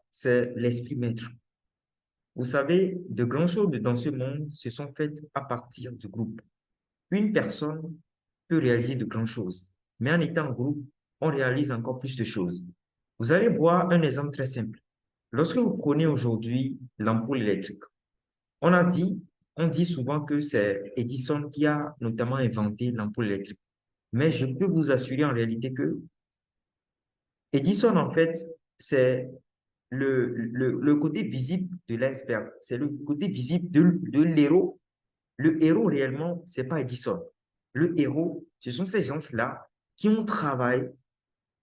C'est l'esprit maître. Vous savez, de grandes choses dans ce monde se sont faites à partir du groupe. Une personne peut réaliser de grandes choses, mais en étant en groupe, on réalise encore plus de choses. Vous allez voir un exemple très simple. Lorsque vous prenez aujourd'hui l'ampoule électrique, on a dit, on dit souvent que c'est Edison qui a notamment inventé l'ampoule électrique. Mais je peux vous assurer en réalité que Edison, en fait, c'est le côté visible de l'iceberg. C'est le côté visible de l'héros. Le héros, réellement, c'est pas Edison. Le héros, ce sont ces gens-là qui ont travaillé,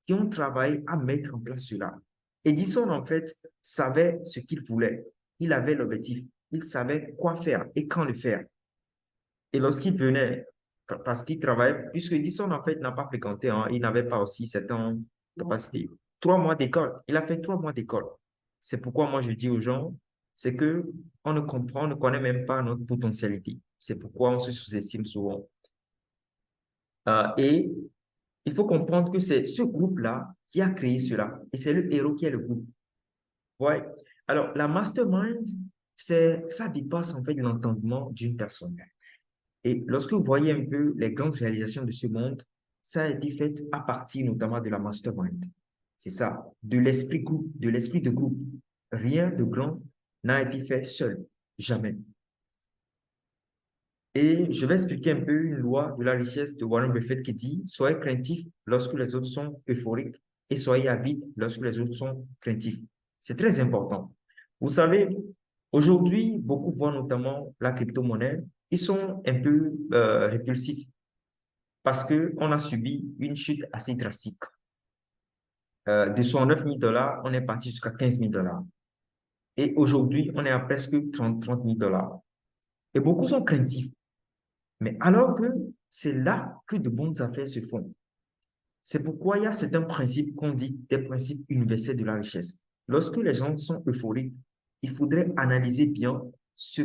qui ont travaillé à mettre en place cela. Edison, en fait, savait ce qu'il voulait. Il avait l'objectif. Il savait quoi faire et quand le faire. Et lorsqu'il venait, parce qu'il travaillait, puisque Edison, en fait, n'a pas fréquenté, hein, il n'avait pas aussi certaines capacités. 3 mois d'école. Il a fait 3 mois d'école. C'est pourquoi moi, je dis aux gens, c'est que on ne comprend, on ne connaît même pas notre potentialité. C'est pourquoi on se sous-estime souvent. Et il faut comprendre que c'est ce groupe-là qui a créé cela. Et c'est le héros qui est le groupe. Ouais. Alors, la mastermind, ça dépasse en fait l'entendement d'une personne. Et lorsque vous voyez un peu les grandes réalisations de ce monde, ça a été fait à partir notamment de la mastermind. C'est ça, de l'esprit groupe, de l'esprit de groupe. Rien de grand n'a été fait seul, jamais. Et je vais expliquer un peu une loi de la richesse de Warren Buffett qui dit, soyez craintifs lorsque les autres sont euphoriques et soyez avides lorsque les autres sont craintifs. C'est très important. Vous savez, aujourd'hui, beaucoup voient notamment la crypto-monnaie. Ils sont un peu répulsifs parce qu'on a subi une chute assez drastique. De 109 000 dollars, on est parti jusqu'à 15 000 dollars. Et aujourd'hui, on est à presque 30 000 dollars. Et beaucoup sont craintifs. Mais alors que c'est là que de bonnes affaires se font. C'est pourquoi il y a certains principes qu'on dit des principes universels de la richesse. Lorsque les gens sont euphoriques, il faudrait analyser bien ce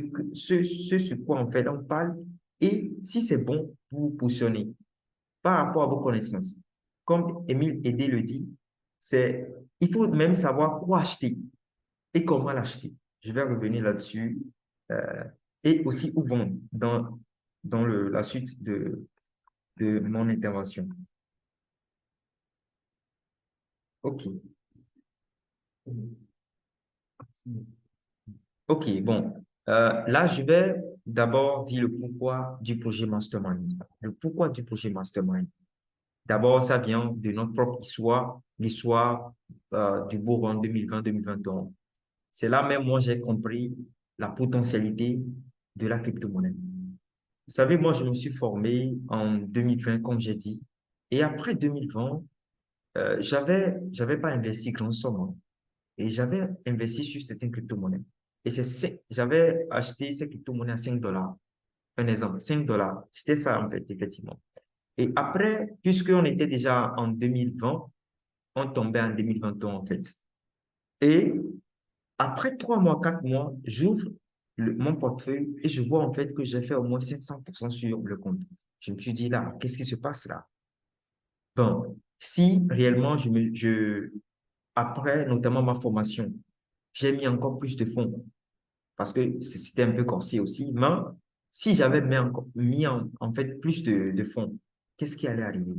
quoi en fait on parle et si c'est bon pour vous positionner par rapport à vos connaissances. Comme Émile Aidé le dit, il faut même savoir quoi acheter et comment l'acheter. Je vais revenir là-dessus euh, et aussi où vendre dans la suite de mon intervention. OK. OK, bon. Là, je vais d'abord dire le pourquoi du projet Mastermind. Le pourquoi du projet Mastermind. D'abord, ça vient de notre propre histoire, l'histoire du beau run 2020-2021. C'est là même, moi, j'ai compris la potentialité de la crypto-monnaie. Vous savez, moi, je me suis formé en 2020, comme j'ai dit. Et après 2020, j'avais pas investi grand somme, hein. Et j'avais investi sur certaines crypto-monnaies. Et j'avais acheté ces crypto-monnaies à 5 dollars. Un exemple, 5 dollars. C'était ça, en fait, effectivement. Et après, puisqu'on était déjà en 2020, on tombait en 2021, en fait. Et après 3 mois, 4 mois, j'ouvre mon portefeuille et je vois en fait que j'ai fait au moins 500% sur le compte. Je me suis dit là, qu'est-ce qui se passe là? Bon, si réellement après notamment ma formation, j'ai mis encore plus de fonds parce que c'était un peu corsé aussi, mais si j'avais mis en fait plus de fonds, qu'est-ce qui allait arriver?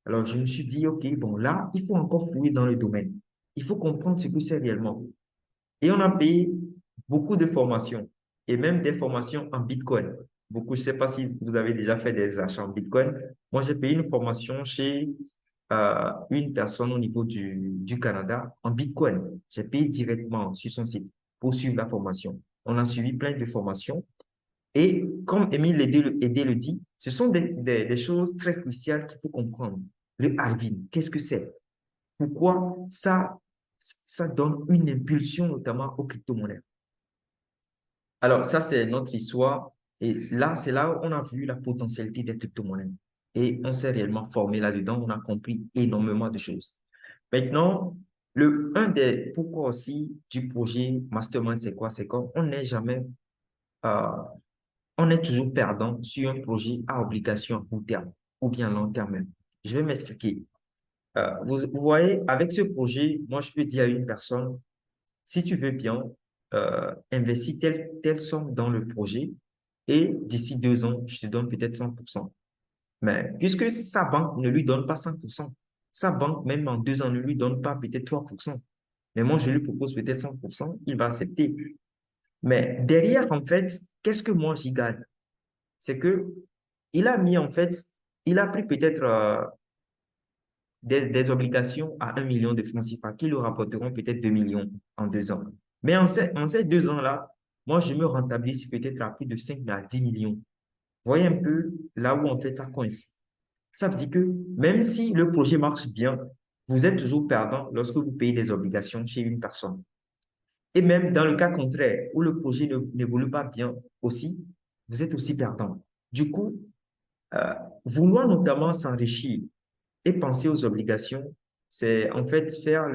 Alors je me suis dit, OK, bon là, il faut encore fouiller dans le domaine. Il faut comprendre ce que c'est réellement. Et on a payé beaucoup de formations et même des formations en Bitcoin. Beaucoup, je ne sais pas si vous avez déjà fait des achats en Bitcoin. Moi, j'ai payé une formation chez une personne au niveau du Canada en Bitcoin. J'ai payé directement sur son site pour suivre la formation. On a suivi plein de formations. Et comme Émile Aidé le dit, ce sont des choses très cruciales qu'il faut comprendre. Le halving, qu'est-ce que c'est? Pourquoi ça donne une impulsion notamment aux crypto-monnaies. Alors, ça, c'est notre histoire. Et là, c'est là où on a vu la potentialité des crypto-monnaies. Et on s'est réellement formé là-dedans. On a compris énormément de choses. Maintenant, un des pourquoi aussi du projet Mastermind, c'est quoi? C'est qu'on n'est jamais, euh, on est toujours perdant sur un projet à obligation à court terme ou bien à long terme même. Je vais m'expliquer. Vous voyez, avec ce projet, moi, je peux dire à une personne, si tu veux bien, investis telle somme dans le projet et d'ici 2 ans, je te donne peut-être 100%. Mais puisque sa banque ne lui donne pas 100%, sa banque, même en 2 ans, ne lui donne pas peut-être 3%. Mais moi, je lui propose peut-être 100%, il va accepter. Mais derrière, en fait, qu'est-ce que moi j'y gagne? C'est que il a mis, en fait, il a pris peut-être des obligations à 1 million de francs CFA qui lui rapporteront peut-être 2 millions en 2 ans. Mais en ces 2 ans-là, moi, je me rentabilise peut-être à plus de 5 à 10 millions. Voyez un peu là où, en fait, ça coince. Ça veut dire que même si le projet marche bien, vous êtes toujours perdant lorsque vous payez des obligations chez une personne. Et même dans le cas contraire, où le projet n'évolue pas bien aussi, vous êtes aussi perdant. Du coup, euh, vouloir notamment s'enrichir et penser aux obligations, c'est en fait faire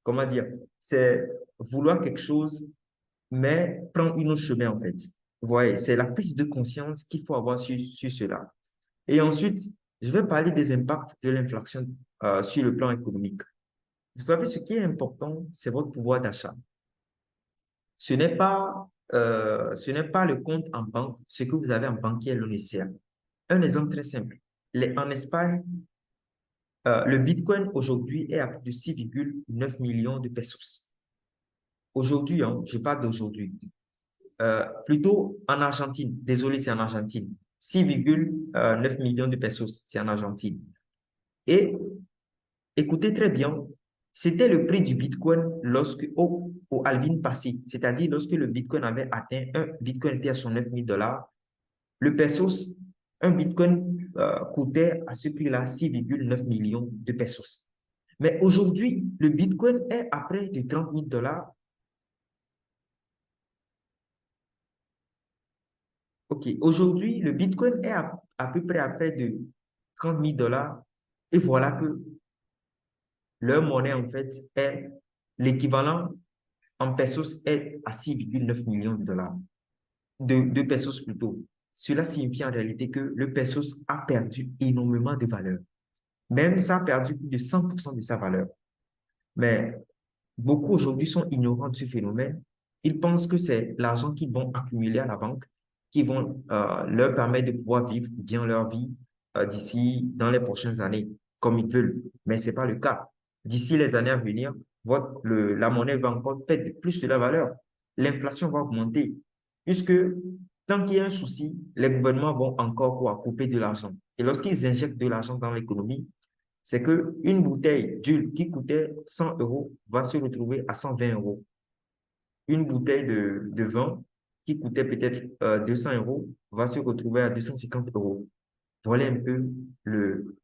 comment dire, c'est vouloir quelque chose, mais prendre une autre chemin en fait. Vous voyez, c'est la prise de conscience qu'il faut avoir sur cela. Et ensuite, je vais parler des impacts de l'inflation sur le plan économique. Vous savez, ce qui est important, c'est votre pouvoir d'achat. Ce n'est pas le compte en banque, ce que vous avez en banque qui est le nécessaire. Un exemple très simple. En Espagne, le Bitcoin aujourd'hui est à plus de 6,9 millions de pesos. Aujourd'hui, hein, je parle d'aujourd'hui. Plutôt en Argentine, désolé, c'est en Argentine. 6,9 millions de pesos, c'est en Argentine. Et écoutez très bien, c'était le prix du Bitcoin au halving passé, c'est-à-dire lorsque le Bitcoin avait atteint, un Bitcoin était à son 9 000 $, le pesos, un Bitcoin coûtait à ce prix-là 6,9 millions de pesos. Mais aujourd'hui, le Bitcoin est à près de 30 000 $. OK, aujourd'hui, le Bitcoin est à peu près à près de 30 000 $. Et voilà que leur monnaie, en fait, est l'équivalent en pesos est à 6,9 millions de dollars, de pesos plutôt. Cela signifie en réalité que le pesos a perdu énormément de valeur. Même ça a perdu plus de 100% de sa valeur. Mais beaucoup aujourd'hui sont ignorants de ce phénomène. Ils pensent que c'est l'argent qu'ils vont accumuler à la banque qui vont leur permettre de pouvoir vivre bien leur vie dans les prochaines années, comme ils veulent. Mais ce n'est pas le cas. D'ici les années à venir, la monnaie va encore perdre plus de la valeur. L'inflation va augmenter, puisque tant qu'il y a un souci, les gouvernements vont encore couper de l'argent. Et lorsqu'ils injectent de l'argent dans l'économie, c'est qu'une bouteille d'huile qui coûtait 100 euros va se retrouver à 120 euros. Une bouteille de vin qui coûtait peut-être 200 euros va se retrouver à 250 euros. Voilà un peu euh,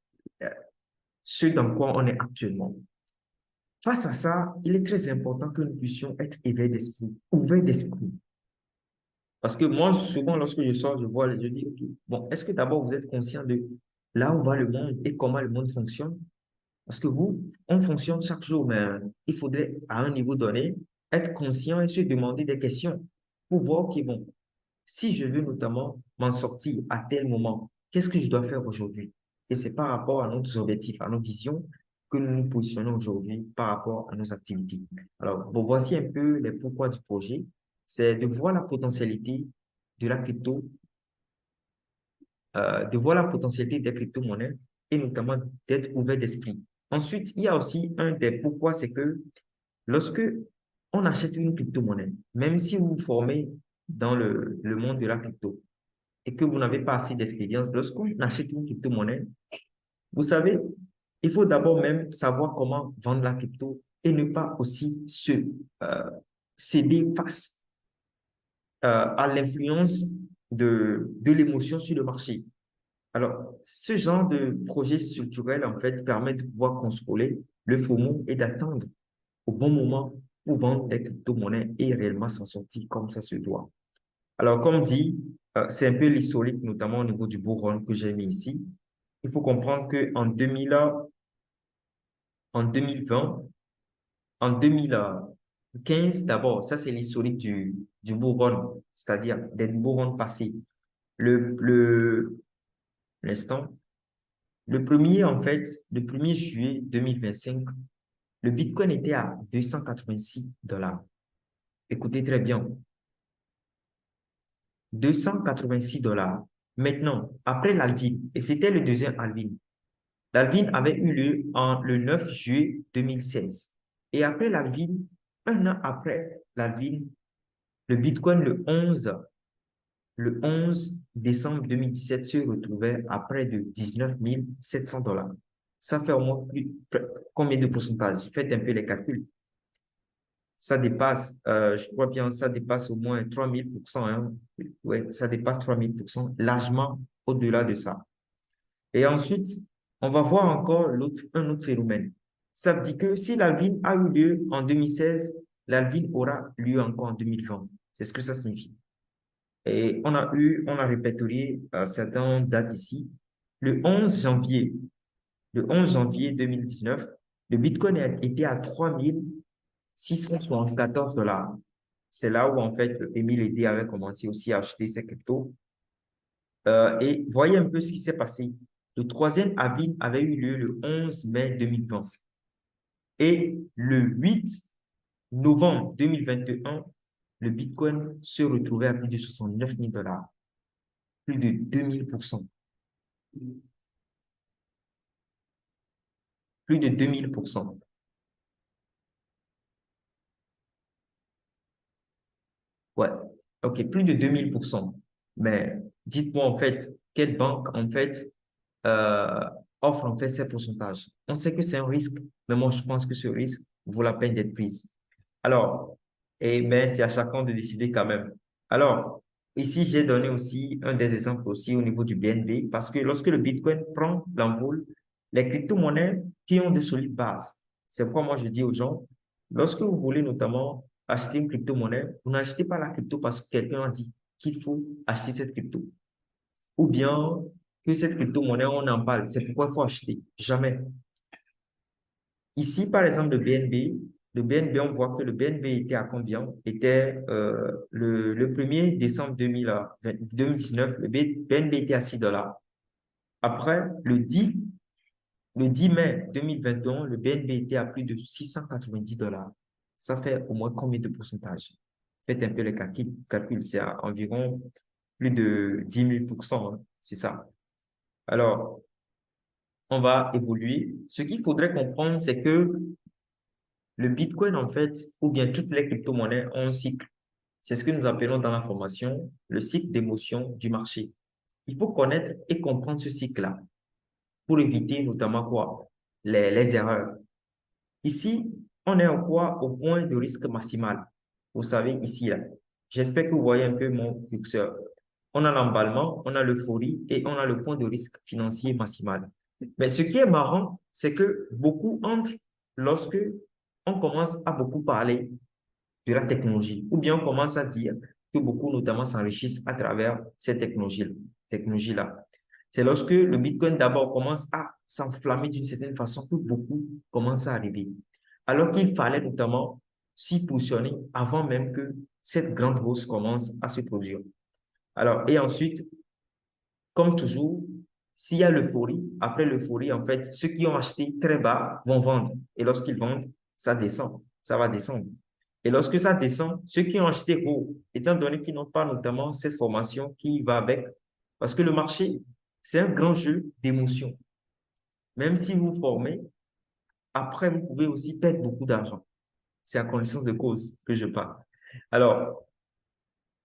ce dans quoi on est actuellement. Face à ça, il est très important que nous puissions être éveillés d'esprit, ouverts d'esprit. Parce que moi, souvent, lorsque je sors, je dis, OK, bon, est-ce que d'abord vous êtes conscient de là où va le monde et comment le monde fonctionne? Parce que on fonctionne chaque jour, mais il faudrait, à un niveau donné, être conscient et se demander des questions pour voir que, bon, si je veux notamment m'en sortir à tel moment, qu'est-ce que je dois faire aujourd'hui? Et c'est par rapport à nos objectifs, à nos visions, que nous nous positionnons aujourd'hui par rapport à nos activités. Alors, bon, voici un peu les pourquoi du projet. C'est de voir la potentialité de la crypto, de voir la potentialité des crypto-monnaies et notamment d'être ouvert d'esprit. Ensuite, il y a aussi un des pourquoi, c'est que lorsque on achète une crypto-monnaie, même si vous vous formez dans le monde de la crypto et que vous n'avez pas assez d'expérience, lorsqu'on achète une crypto-monnaie, vous savez, il faut d'abord même savoir comment vendre la crypto et ne pas aussi euh, céder face à l'influence de l'émotion sur le marché. Alors, ce genre de projet structurel, en fait, permet de pouvoir contrôler le FOMO et d'attendre au bon moment pour vendre des crypto-monnaies et réellement s'en sortir comme ça se doit. Alors, comme dit, c'est un peu l'historique, notamment au niveau du bull run que j'ai mis ici. Il faut comprendre qu'en 2000, en 2020, en 2015, d'abord, ça c'est l'historique du bull run, c'est-à-dire des bull runs passés. L'instant, le 1er juillet 2025, le Bitcoin était à 286 $. Écoutez très bien, 286 $. Maintenant, après l'Alvin, et c'était le deuxième Alvin, l'Alvin avait eu lieu le 9 juillet 2016. Et après l'Alvin, un an après l'Alvin, le Bitcoin le onze décembre 2017 se retrouvait à près de 19 700 $. Ça fait au moins combien de pourcentage? Faites un peu les calculs. Ça dépasse, je crois bien, ça dépasse au moins 3000%. Hein. Ouais, ça dépasse 3000%, largement au-delà de ça. Et ensuite, on va voir encore un autre phénomène. Ça veut dire que si l'Alvin a eu lieu en 2016, l'Alvin aura lieu encore en 2020. C'est ce que ça signifie. Et on a répertorié certaines dates ici. Le 11 janvier, le 11 janvier 2019, le Bitcoin était à 3674 $. C'est là où, en fait, Emile Edé avait commencé aussi à acheter ses cryptos. Et voyez un peu ce qui s'est passé. Le troisième avis avait eu lieu le 11 mai 2020. Et le 8 novembre 2021, le Bitcoin se retrouvait à plus de 69 000 $, plus de 2000%, plus de 2000%. Ouais, ok, plus de 2000%. Mais dites-moi en fait, quelle banque en fait euh, offre en fait ces pourcentages? On sait que c'est un risque, mais moi je pense que ce risque vaut la peine d'être pris. Alors, et ben, c'est à chacun de décider quand même. Alors, ici, j'ai donné aussi un des exemples aussi au niveau du BNB, parce que lorsque le Bitcoin prend l'envol, les crypto-monnaies qui ont de solides bases, c'est pourquoi moi je dis aux gens, lorsque vous voulez notamment acheter une crypto-monnaie, vous n'achetez pas la crypto parce que quelqu'un a dit qu'il faut acheter cette crypto. Ou bien que cette crypto-monnaie, on en parle, c'est pourquoi il faut acheter. Jamais. Ici, par exemple, le BNB, on voit que le BNB était à combien? Était le 1er décembre 2019, le BNB était à 6 $. Après, le dix mai 2021, le BNB était à plus de 690 $. Ça fait au moins combien de pourcentage? Faites un peu les calculs, c'est à environ plus de 10 000%, hein, c'est ça. Alors, on va évoluer. Ce qu'il faudrait comprendre, c'est que le Bitcoin, en fait, ou bien toutes les crypto-monnaies ont un cycle. C'est ce que nous appelons dans la formation le cycle d'émotion du marché. Il faut connaître et comprendre ce cycle-là pour éviter notamment quoi? Les erreurs. Ici, on est au quoi? Au point de risque maximal. Vous savez, ici, là. J'espère que vous voyez un peu mon curseur. On a l'emballement, on a l'euphorie et on a le point de risque financier maximal. Mais ce qui est marrant, c'est que beaucoup entrent lorsque on commence à beaucoup parler de la technologie, ou bien on commence à dire que beaucoup notamment s'enrichissent à travers ces technologies-là. C'est lorsque le Bitcoin d'abord commence à s'enflammer d'une certaine façon que beaucoup commencent à arriver. Alors qu'il fallait notamment s'y positionner avant même que cette grande hausse commence à se produire. Alors, et ensuite, comme toujours, s'il y a l'euphorie, après l'euphorie, en fait, ceux qui ont acheté très bas vont vendre. Et lorsqu'ils vendent, ça descend, ça va descendre. Et lorsque ça descend, ceux qui ont acheté haut, étant donné qu'ils n'ont pas notamment cette formation qui va avec, parce que le marché, c'est un grand jeu d'émotions. Même si vous vous formez, après, vous pouvez aussi perdre beaucoup d'argent. C'est à connaissance de cause que je parle. Alors,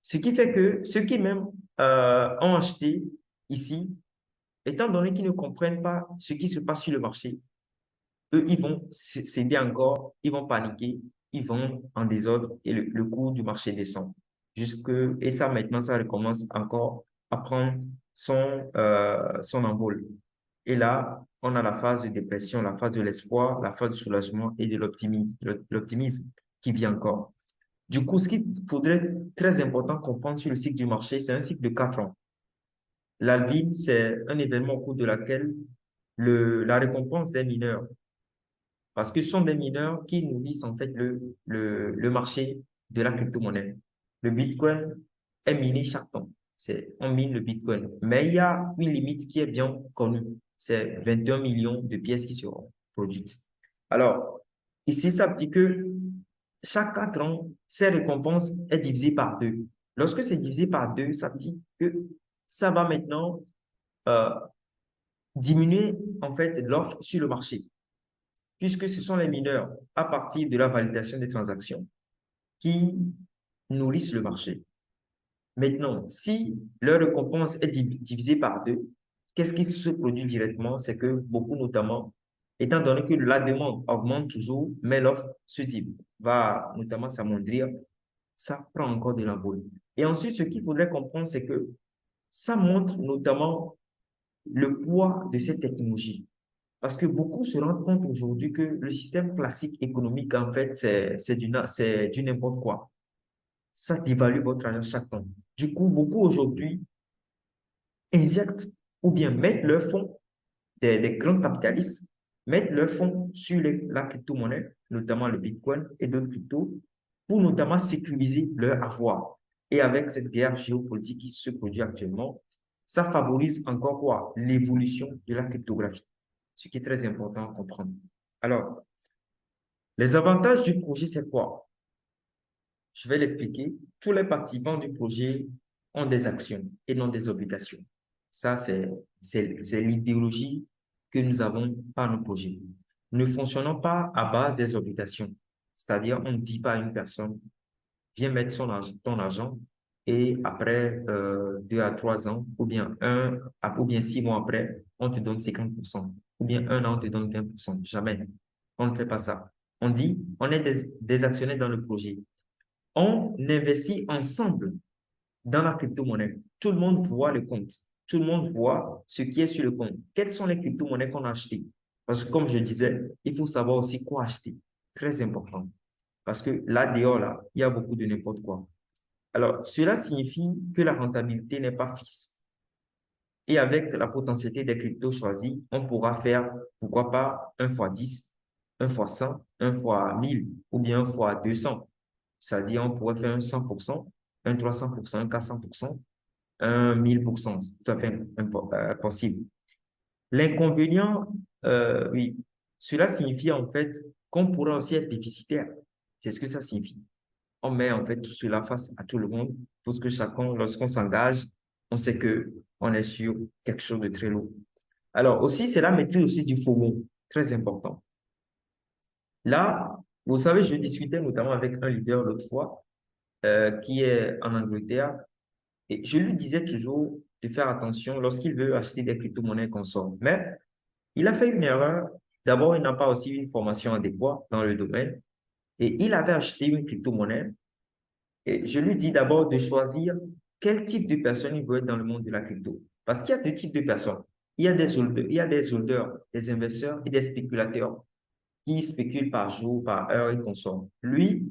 ce qui fait que ceux qui même ont acheté ici, étant donné qu'ils ne comprennent pas ce qui se passe sur le marché, eux, ils vont céder encore, ils vont paniquer, ils vont en désordre et le cours du marché descend. Et ça, maintenant, ça recommence encore à prendre son envol. Et là, on a la phase de dépression, la phase de l'espoir, la phase de soulagement et de l'optimisme qui vient encore. Du coup, ce qu'il faudrait très important comprendre sur le cycle du marché, c'est un cycle de 4 ans. L'alvin, c'est un événement au cours de laquelle la récompense des mineurs, parce que ce sont des mineurs qui nourrissent en fait le marché de la crypto-monnaie. Le Bitcoin est miné chaque temps. On mine le Bitcoin. Mais il y a une limite qui est bien connue. C'est 21 millions de pièces qui seront produites. Alors, ici, ça dit que chaque 4 ans, cette récompense est divisée par 2. Lorsque c'est divisé par 2, ça dit que ça va maintenant euh, diminuer en fait l'offre sur le marché, puisque ce sont les mineurs, à partir de la validation des transactions, qui nourrissent le marché. Maintenant, si leur récompense est divisée par 2, qu'est-ce qui se produit directement? C'est que beaucoup, notamment, étant donné que la demande augmente toujours, mais l'offre se dit, va notamment s'amoindrir, ça prend encore de l'envol. Et ensuite, ce qu'il faudrait comprendre, c'est que ça montre notamment le poids de ces technologies. Parce que beaucoup se rendent compte aujourd'hui que le système classique économique, en fait, c'est du n'importe quoi. Ça dévalue votre argent chaque temps. Du coup, beaucoup aujourd'hui injectent ou bien mettent leurs fonds, des grands capitalistes, mettent leurs fonds sur la crypto-monnaie, notamment le Bitcoin et d'autres cryptos, pour notamment sécuriser leur avoir. Et avec cette guerre géopolitique qui se produit actuellement, ça favorise encore quoi? L'évolution de la cryptographie, ce qui est très important à comprendre. Alors, les avantages du projet, c'est quoi? Je vais l'expliquer. Tous les participants du projet ont des actions et non des obligations. Ça, c'est l'idéologie que nous avons par nos projets. Nous ne fonctionnons pas à base des obligations. C'est-à-dire, on ne dit pas à une personne, viens mettre ton argent et après 2 à 3 ans, ou bien 6 mois après, on te donne 50%, ou bien un an, on te donne 20%. Jamais. On ne fait pas ça. On dit, on est des actionnaires dans le projet. On investit ensemble dans la crypto-monnaie. Tout le monde voit le compte. Tout le monde voit ce qui est sur le compte. Quelles sont les crypto-monnaies qu'on a achetées? Parce que comme je disais, il faut savoir aussi quoi acheter. Très important. Parce que là, dehors, là, il y a beaucoup de n'importe quoi. Alors, cela signifie que la rentabilité n'est pas fixe. Et avec la potentialité des cryptos choisis, on pourra faire, pourquoi pas, 1 fois 10, 1 fois 100, 1 fois 1000 ou bien 1 fois 200. C'est-à-dire, on pourrait faire un 100%, un 300%, un 400%, un 1000%. C'est tout à fait possible. L'inconvénient, oui, cela signifie en fait qu'on pourrait aussi être déficitaire. C'est ce que ça signifie. On met en fait tout cela face à tout le monde pour que chacun, lorsqu'on s'engage, on sait que on est sur quelque chose de très lourd. Alors aussi, c'est la maîtrise aussi du FOMO, très important. Là, vous savez, je discutais notamment avec un leader l'autre fois qui est en Angleterre et je lui disais toujours de faire attention lorsqu'il veut acheter des crypto-monnaies qu'on sort. Mais il a fait une erreur. D'abord, il n'a pas aussi une formation adéquate dans le domaine et il avait acheté une crypto-monnaie. Et je lui dis d'abord de choisir quel type de personne il veut être dans le monde de la crypto. Parce qu'il y a 2 types de personnes. Il y a des holders, des investisseurs et des spéculateurs qui spéculent par jour, par heure et consomment. Lui,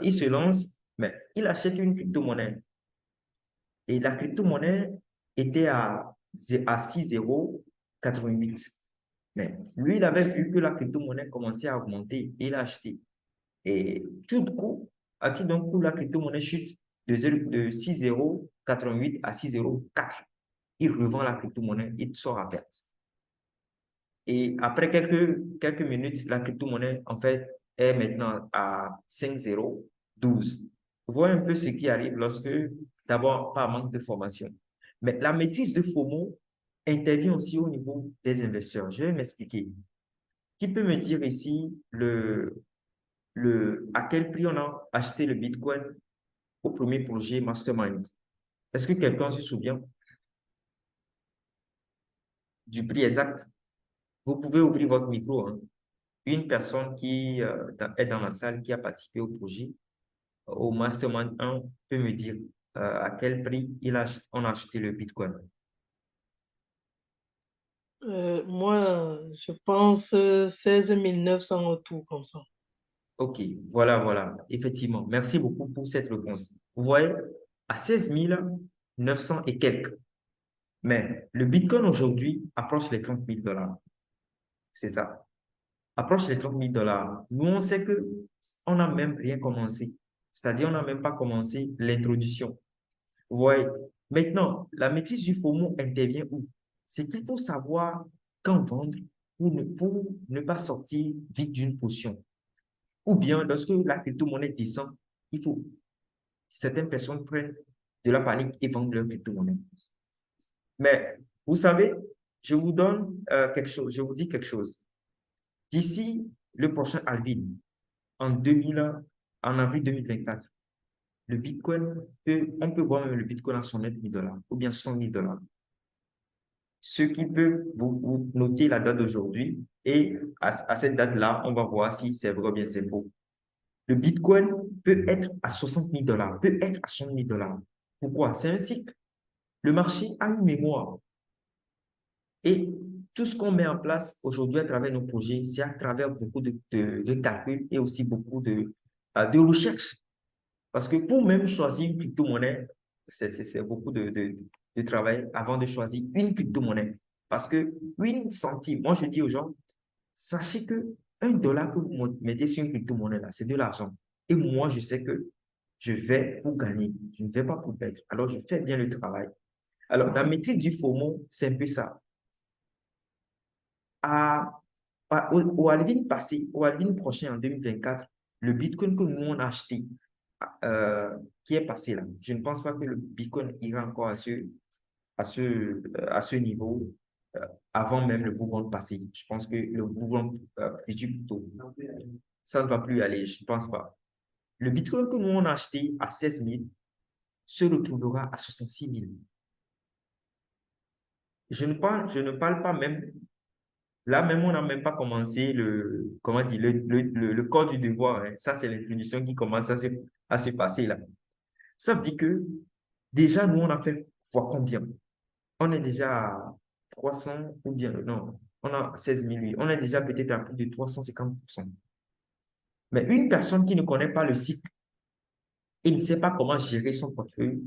il se lance, mais il achète une crypto-monnaie. Et la crypto-monnaie était à 6,88. Mais lui, il avait vu que la crypto-monnaie commençait à augmenter et il a acheté. Et à tout d'un coup, la crypto-monnaie chute de 6,88 à 6,04. Il revend la crypto-monnaie, il sort à perte. Et après quelques minutes, la crypto-monnaie, en fait, est maintenant à 5,012. Vous voyez un peu ce qui arrive lorsque, d'abord, par manque de formation. Mais la maîtrise de FOMO intervient aussi au niveau des investisseurs. Je vais m'expliquer. Qui peut me dire ici à quel prix on a acheté le Bitcoin au premier projet Mastermind? Est-ce que quelqu'un se souvient du prix exact? Vous pouvez ouvrir votre micro, hein. Une personne qui est dans la salle, qui a participé au projet, au Mastermind 1, peut me dire à quel prix on a acheté le Bitcoin. Moi, je pense 16 900 autour comme ça. OK, voilà, voilà. Effectivement, merci beaucoup pour cette réponse. Vous voyez, à 16 900 et quelques. Mais le Bitcoin aujourd'hui approche les 30 000 $. C'est ça. Approche les 30 000 $. Nous, on sait que on n'a même rien commencé. C'est-à-dire, on n'a même pas commencé l'introduction. Vous voyez. Maintenant, la maîtrise du FOMO intervient où? C'est qu'il faut savoir quand vendre pour ne pas sortir vite d'une position. Ou bien, lorsque la crypto-monnaie descend, il faut, certaines personnes prennent de la panique et vendent leur crypto-monnaie. Mais vous savez, je vous donne quelque chose, je vous dis quelque chose. D'ici le prochain halving, en 2000, en avril 2024, le Bitcoin on peut voir même le Bitcoin à 109 000 dollars ou bien 100 000 dollars. Ce qui peut vous noter la date d'aujourd'hui et à cette date-là, on va voir si c'est vrai ou bien c'est faux. Le Bitcoin peut être à 60 000 dollars, peut être à 100 000 dollars. Pourquoi? C'est un cycle. Le marché a une mémoire. Et tout ce qu'on met en place aujourd'hui à travers nos projets, c'est à travers beaucoup de calculs et aussi beaucoup de recherches. Parce que pour même choisir une crypto-monnaie, c'est beaucoup de travail avant de choisir une crypto-monnaie. Parce que une centime, moi je dis aux gens, sachez que un dollar que vous mettez sur une crypto-monnaie là, c'est de l'argent. Et moi, je sais que je vais pour gagner, je ne vais pas pour perdre. Alors, je fais bien le travail. Alors, la métrique du FOMO, c'est un peu ça. À, au halving passé, au halving prochain en 2024, le Bitcoin que nous on a acheté, qui est passé là, je ne pense pas que le Bitcoin ira encore à ce niveau avant même le mouvement passé. Je pense que le mouvement futur plutôt, ça ne va plus aller, je ne pense pas. Le Bitcoin que nous on a acheté à 16 000 se retrouvera à 66 000. Je ne parle pas même. Là même, on n'a même pas commencé comment dire, le code du devoir, hein. Ça, c'est l'introduction qui commence à se passer là. Ça veut dire que déjà, nous, on a fait fois combien? On est déjà à 300 ou bien, non, on a 16 000, oui. On est déjà peut-être à plus de 350%. Mais une personne qui ne connaît pas le cycle et ne sait pas comment gérer son portefeuille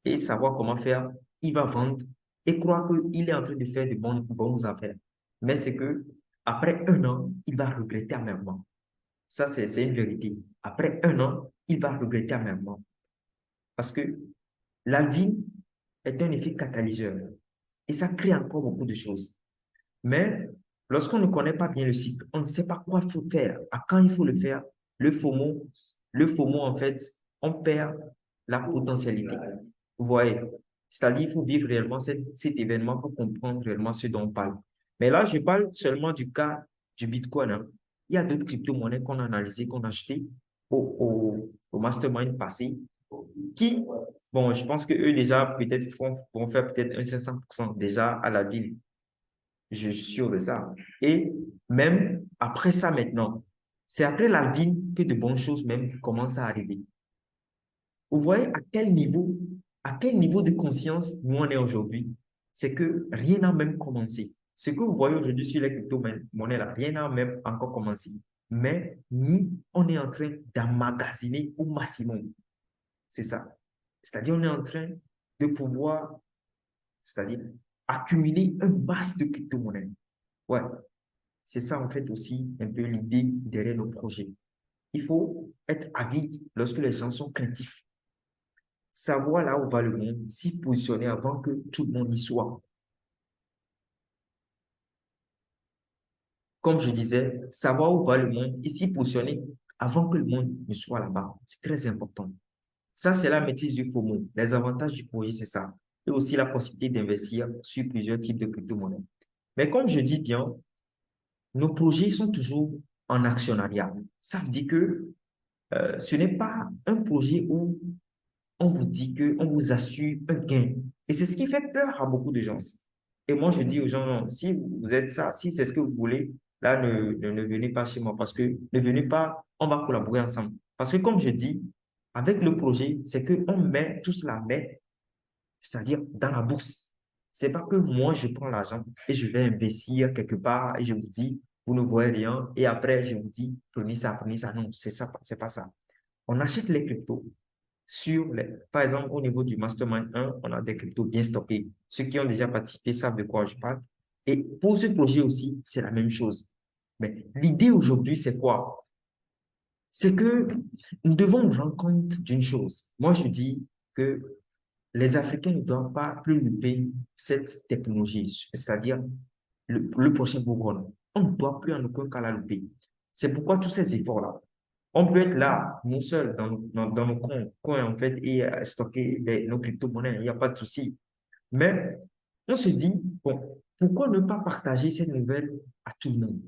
et savoir comment faire, il va vendre et croire qu'il est en train de faire de bonnes affaires. Mais c'est que après un an, il va regretter amèrement. Ça, c'est une vérité. Après un an, il va regretter amèrement. Parce que la vie est un effet catalyseur. Et ça crée encore beaucoup de choses. Mais lorsqu'on ne connaît pas bien le cycle, on ne sait pas quoi il faut faire, à quand il faut le faire, le FOMO, le FOMO, en fait, on perd la potentialité. Vous voyez? C'est-à-dire qu'il faut vivre réellement cet événement pour comprendre réellement ce dont on parle. Mais là, je parle seulement du cas du Bitcoin, hein. Il y a d'autres crypto-monnaies qu'on a analysées, qu'on a achetées au mastermind passé, qui, bon, je pense qu'eux déjà peut-être vont faire peut-être un 500% déjà à la ville. Je suis sûr de ça. Et même après ça maintenant, c'est après la vie que de bonnes choses même commencent à arriver. Vous voyez à quel niveau de conscience nous on est aujourd'hui? C'est que rien n'a même commencé. Ce que vous voyez aujourd'hui sur les crypto-monnaies, là, rien n'a même encore commencé. Mais nous, on est en train d'emmagasiner au maximum. C'est ça. C'est-à-dire, on est en train de pouvoir, c'est-à-dire, accumuler un masse de crypto-monnaies. Ouais, c'est ça en fait aussi un peu l'idée derrière nos projets. Il faut être avide lorsque les gens sont craintifs. Savoir là où va le monde, s'y positionner avant que tout le monde y soit. Comme je disais, savoir où va le monde et s'y positionner avant que le monde ne soit là-bas. C'est très important. Ça, c'est la maîtrise du FOMO. Les avantages du projet, c'est ça. Et aussi la possibilité d'investir sur plusieurs types de crypto-monnaies. Mais comme je dis bien, nos projets sont toujours en actionnariat. Ça veut dire que ce n'est pas un projet où on vous dit que, on vous assure un gain. Et c'est ce qui fait peur à beaucoup de gens. Et moi, je dis aux gens, non, si vous êtes ça, si c'est ce que vous voulez, là, ne venez pas chez moi parce que ne venez pas, on va collaborer ensemble. Parce que comme je dis, avec le projet, c'est qu'on met tout cela, met, c'est-à-dire dans la bourse. C'est pas que moi, je prends l'argent et je vais investir quelque part et je vous dis, vous ne voyez rien. Et après, je vous dis, prenez ça, prenez ça. Non, c'est ça, c'est pas ça. On achète les cryptos par exemple, au niveau du Mastermind 1, on a des cryptos bien stockés. Ceux qui ont déjà participé savent de quoi je parle. Et pour ce projet aussi, c'est la même chose. Mais l'idée aujourd'hui, c'est quoi? C'est que nous devons nous rendre compte d'une chose. Moi, je dis que les Africains ne doivent pas plus louper cette technologie, c'est-à-dire le prochain bull run. On ne doit plus en aucun cas la louper. C'est pourquoi tous ces efforts-là, on peut être là, nous seuls, dans nos coins, en fait, et stocker nos crypto-monnaies, il n'y a pas de souci. Mais on se dit, bon, pourquoi ne pas partager cette nouvelle à tout le monde?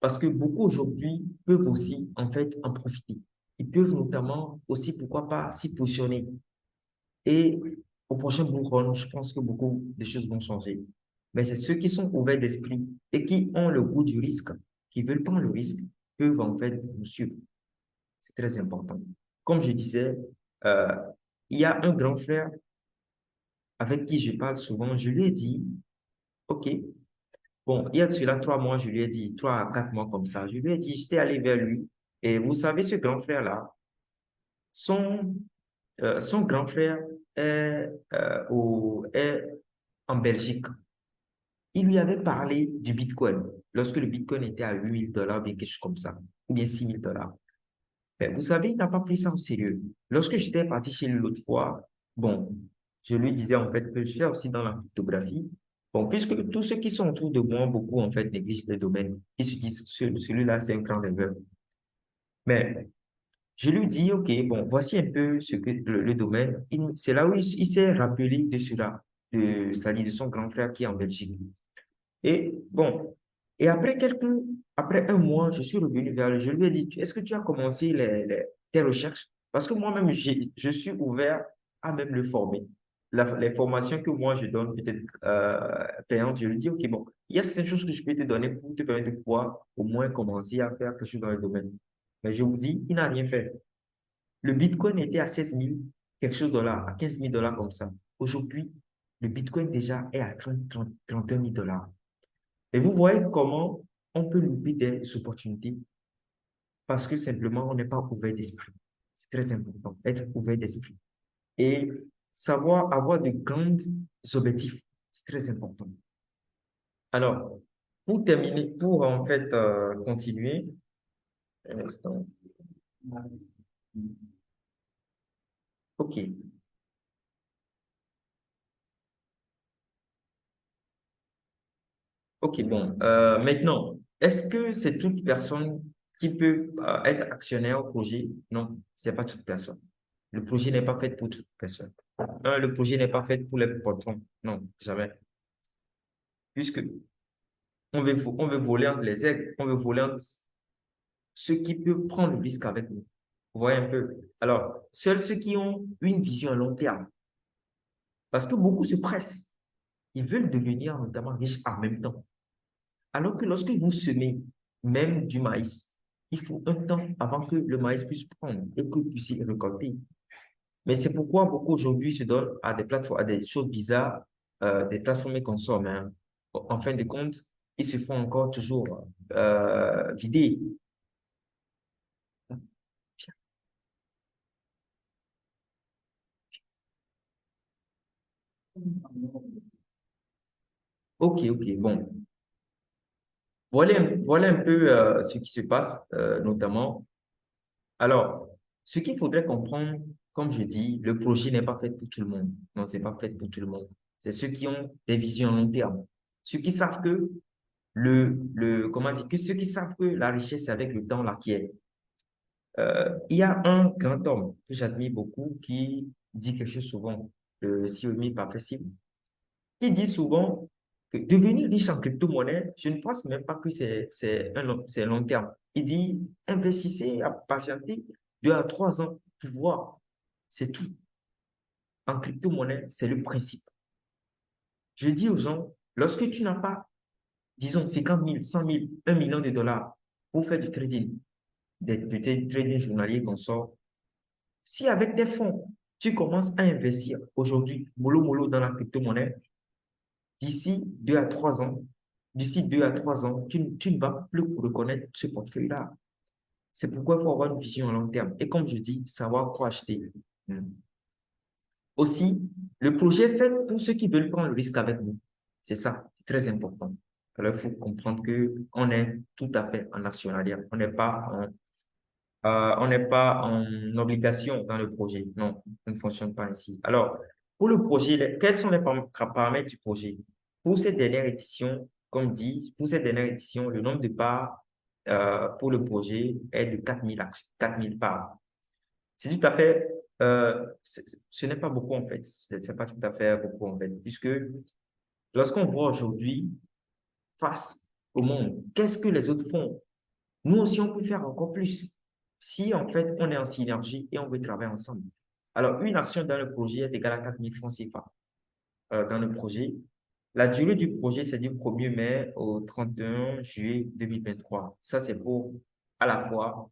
Parce que beaucoup aujourd'hui peuvent aussi, en fait, en profiter. Ils peuvent notamment aussi, pourquoi pas, s'y positionner. Et au prochain bull run, je pense que beaucoup de choses vont changer. Mais c'est ceux qui sont ouverts d'esprit et qui ont le goût du risque, qui veulent prendre le risque, peuvent en fait nous suivre. C'est très important. Comme je disais, euh, il y a un grand frère avec qui je parle souvent. Je lui ai dit, OK, bon, il y a de cela 3 mois, je lui ai dit, 3 à 4 mois comme ça, je lui ai dit, j'étais allé vers lui. Et vous savez, ce grand frère-là, son, son grand frère est en Belgique. Il lui avait parlé du Bitcoin lorsque le Bitcoin était à 8 000 $, bien quelque chose comme ça, ou bien 6 000 $. Mais vous savez, il n'a pas pris ça au sérieux. Lorsque j'étais parti chez lui l'autre fois, bon, je lui disais en fait que je suis aussi dans la cryptographie. Bon, puisque tous ceux qui sont autour de moi, beaucoup en fait négligent le domaine. Ils se disent, celui-là, c'est un grand rêveur. Mais je lui dis, OK, bon, voici un peu ce que le domaine. C'est là où il s'est rappelé de cela, c'est-à-dire de son grand frère qui est en Belgique. Et bon, et après un mois, je suis revenu vers lui. Je lui ai dit, est-ce que tu as commencé tes recherches? Parce que moi-même, je suis ouvert à même le former. Les formations que moi je donne, peut-être payantes, je lui dis, OK, bon, il y a certaines choses que je peux te donner pour te permettre de pouvoir au moins commencer à faire quelque chose dans le domaine. Mais je vous dis, il n'a rien fait. Le Bitcoin était à 16 000 quelque chose de dollars, à 15 000 $ comme ça. Aujourd'hui, le Bitcoin déjà est à 32 000 $. Et vous voyez comment on peut louper des opportunités parce que simplement on n'est pas ouvert d'esprit. C'est très important, être ouvert d'esprit. Et savoir avoir de grands objectifs, c'est très important. Alors, pour terminer, pour en fait continuer, un instant. OK, OK, bon. Maintenant, est-ce que c'est toute personne qui peut être actionnaire au projet? Non, c'est pas toute personne. Le projet n'est pas fait pour toute personne. Le projet n'est pas fait pour les patrons. Non, jamais. Puisque on veut voler entre les aigles, on veut voler entre ceux qui peuvent prendre le risque avec nous. Vous voyez un peu? Alors, seuls ceux qui ont une vision à long terme, parce que beaucoup se pressent, ils veulent devenir notamment riches en même temps. Alors que lorsque vous semez même du maïs, il faut un temps avant que le maïs puisse prendre et que vous puissiez récolter. Mais c'est pourquoi beaucoup aujourd'hui se donnent à des plateformes, à des choses bizarres, des plateformes et consomment. Hein. En fin de compte, ils se font encore toujours vider. OK, OK, bon. Voilà un peu ce qui se passe, notamment. Alors, ce qu'il faudrait comprendre, comme je dis, le projet n'est pas fait pour tout le monde. Non, c'est pas fait pour tout le monde. C'est ceux qui ont des visions à long terme. Ceux qui savent que comment dire, que ceux qui savent que la richesse, c'est avec le temps, l'acquiert. Il y a un grand homme que j'admire beaucoup qui dit quelque chose souvent, le Xiaomi Parfait. Il dit souvent que devenir riche en crypto-monnaie, je ne pense même pas que c'est long terme. Il dit, investissez à patienter 2 à 3 ans pour voir. C'est tout. En crypto-monnaie, c'est le principe. Je dis aux gens, lorsque tu n'as pas, disons, 50 000, 100 000, 1 million de dollars pour faire du trading, du trading journalier qu'on sort, si avec des fonds, tu commences à investir aujourd'hui, mollo mollo dans la crypto-monnaie, d'ici 2 à 3 ans, tu ne vas plus reconnaître ce portefeuille-là. C'est pourquoi il faut avoir une vision à long terme. Et comme je dis, savoir quoi acheter. Hmm. Aussi, le projet est fait pour ceux qui veulent prendre le risque avec nous. C'est ça, c'est très important. Alors, il faut comprendre qu'on est tout à fait en actionnariat. On n'est pas en obligation dans le projet. Non, on ne fonctionne pas ainsi. Alors, pour le projet, quels sont les paramètres du projet? Pour cette dernière édition, comme dit, pour cette dernière édition, le nombre de parts pour le projet est de 4 000 parts. C'est tout à fait, ce n'est pas beaucoup en fait. C'est pas tout à fait beaucoup en fait, puisque lorsqu'on voit aujourd'hui face au monde, qu'est-ce que les autres font? Nous aussi, on peut faire encore plus si en fait on est en synergie et on veut travailler ensemble. Alors, une action dans le projet est égale à 4 000 francs CFA dans le projet. La durée du projet, c'est du 1er mai au 31 juillet 2023. Ça, c'est pour à la fois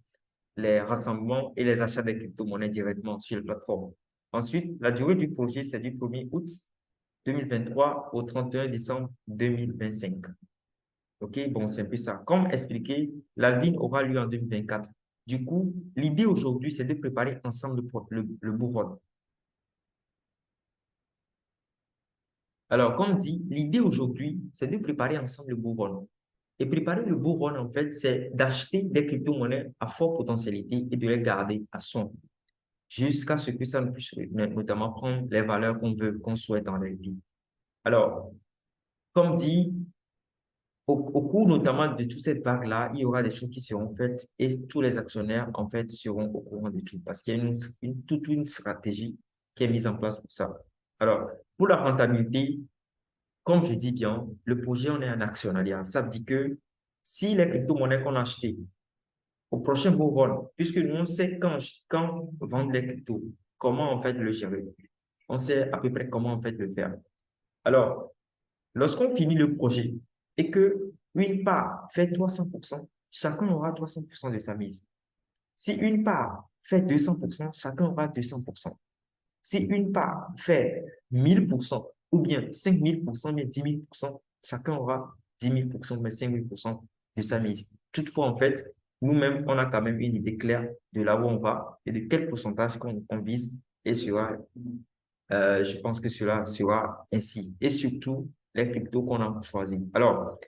les rassemblements et les achats des crypto-monnaies directement sur la plateforme. Ensuite, la durée du projet, c'est du 1er août 2023 au 31 décembre 2025. OK, bon, c'est un peu ça. Comme expliqué, l'Alvin aura lieu en 2024. Du coup, l'idée aujourd'hui, c'est de préparer ensemble le bull run. Alors, comme dit, l'idée aujourd'hui, c'est de préparer ensemble le bull run. Et préparer le bull run, en fait, c'est d'acheter des crypto-monnaies à forte potentialité et de les garder à son jusqu'à ce que ça ne puisse notamment prendre les valeurs qu'on veut, qu'on souhaite dans la vie. Alors, comme dit, au cours notamment de toute cette vague-là, il y aura des choses qui seront faites et tous les actionnaires, en fait, seront au courant de tout parce qu'il y a toute une stratégie qui est mise en place pour ça. Alors, pour la rentabilité, comme je dis bien, le projet, on est un actionnariat. Ça veut dire que si les crypto-monnaies qu'on a achetées au prochain bull run, puisque nous, on sait quand vendre les cryptos, comment en fait le gérer. On sait à peu près comment en fait le faire. Alors, lorsqu'on finit le projet et que une part fait 300%, chacun aura 300% de sa mise. Si une part fait 200%, chacun aura 200%. Si une part fait 1000%, ou bien 5000%, bien 10 000%, chacun aura 10 000%, mais 5000% de sa mise. Toutefois, en fait, nous-mêmes, on a quand même une idée claire de là où on va et de quel pourcentage qu'on vise. Et je pense que cela sera ainsi. Et surtout, les cryptos qu'on a choisis. Alors,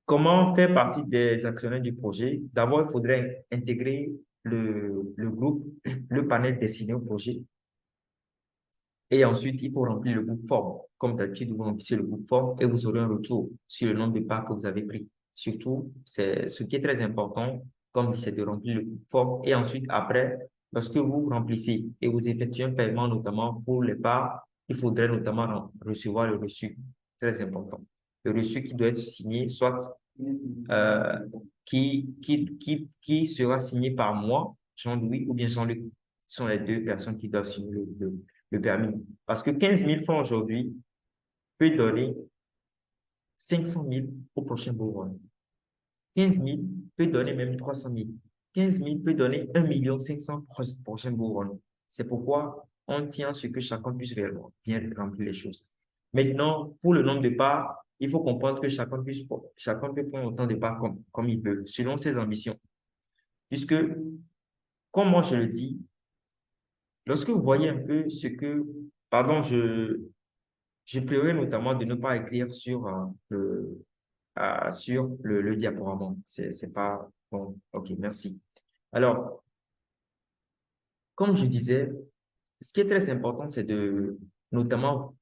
comment faire partie des actionnaires du projet? D'abord, il faudrait intégrer le groupe, le panel destiné au projet. Et ensuite, il faut remplir le groupe forme. Comme d'habitude, vous remplissez le groupe forme et vous aurez un retour sur le nombre de parts que vous avez pris. Surtout, c'est ce qui est très important, comme dit, c'est de remplir le groupe forme. Et ensuite, après, lorsque vous remplissez et vous effectuez un paiement, notamment pour les parts, il faudrait notamment recevoir le reçu. Très important. Le reçu qui doit être signé, soit euh, qui sera signé par moi, Jean-Louis, ou bien Jean-Luc. Ce sont les deux personnes qui doivent signer le permis. Parce que 15 000 francs aujourd'hui peut donner 500 000 au prochain bull run. 15 000 peut donner même 300 000. 15 000 peut donner 1 500 000 prochain bull run. C'est pourquoi on tient à ce que chacun puisse réellement bien remplir les choses. Maintenant, pour le nombre de parts, il faut comprendre que chacun peut prendre autant de parts comme il veut, selon ses ambitions. Puisque, comme moi je le dis, lorsque vous voyez un peu ce que, pardon, je pleurais notamment de ne pas écrire sur le diaporama. C'est pas bon. OK, merci. Alors, comme je disais, ce qui est très important, c'est de, notamment,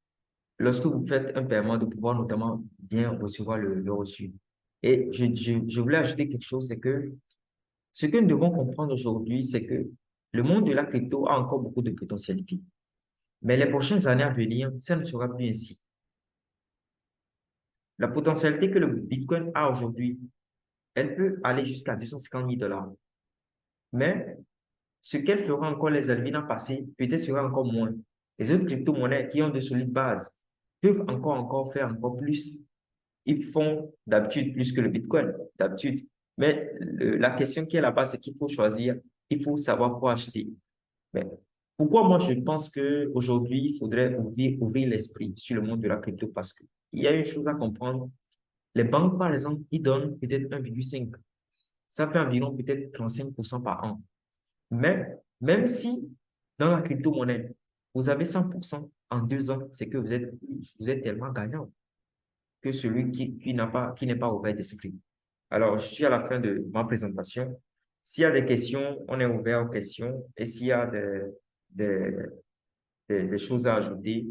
lorsque vous faites un paiement, de pouvoir notamment bien recevoir le reçu. Et je voulais ajouter quelque chose, c'est que ce que nous devons comprendre aujourd'hui, c'est que le monde de la crypto a encore beaucoup de potentialités. Mais les prochaines années à venir, ça ne sera plus ainsi. La potentialité que le Bitcoin a aujourd'hui, elle peut aller jusqu'à 250 000 dollars. Mais ce qu'elle fera encore les années passées, peut-être sera encore moins. Les autres crypto-monnaies qui ont de solides bases peuvent encore faire encore plus. Ils font d'habitude plus que le Bitcoin, d'habitude. Mais la question qui est là-bas, c'est qu'il faut choisir, il faut savoir quoi acheter. Mais pourquoi moi je pense qu'aujourd'hui, il faudrait ouvrir l'esprit sur le monde de la crypto parce qu'il y a une chose à comprendre. Les banques, par exemple, ils donnent peut-être 1,5. Ça fait environ peut-être 35% par an. Mais même si dans la crypto-monnaie, vous avez 100% en 2 ans, c'est que vous êtes tellement gagnant que celui qui n'est pas ouvert d'esprit. Alors, je suis à la fin de ma présentation. S'il y a des questions, on est ouvert aux questions. Et s'il y a des choses à ajouter,